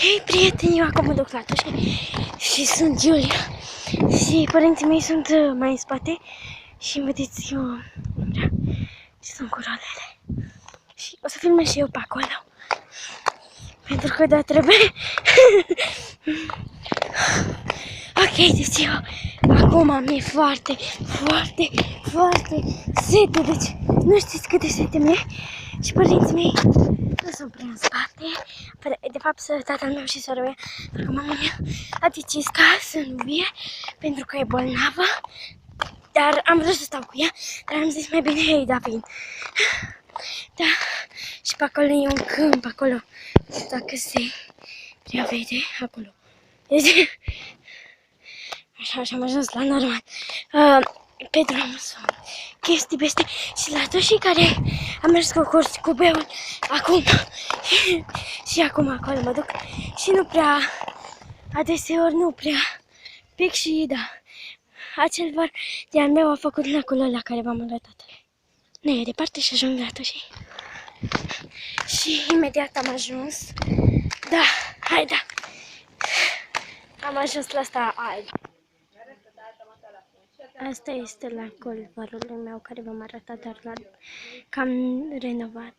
Hei, prieteni, eu acum mă duc la Toșe și sunt Giulia și părinții mei sunt mai în spate și vedeți eu și sunt cu rolele și o să filmez și eu pe acolo pentru că da, trebuie. Ok, deci eu acum mi-e foarte sete, deci nu știți cât de sete mi-e și părinții mei nu sunt prea în spate. De fapt, tatăl meu și sora mea, pentru că mama mea a decis ca să nu vie pentru că e bolnavă, dar am vrut să stau cu ea, dar am zis mai bine ei, da, vin. Da, și pe acolo e un câmp, acolo, dacă se prea vede, acolo. Deci, așa am ajuns la normal. Pe drum sunt chestii peste și la toți care am mers cu beul acum și acum acolo mă duc și nu prea, adeseori nu prea pic și da, acel var de-al meu a făcut lacul ăla care v-am arătat. Nu e departe și ajung la toți. Și imediat am ajuns, da, hai da, am ajuns la asta alb. Asta este lacul varului meu care v-am arătat, dar cam renovat.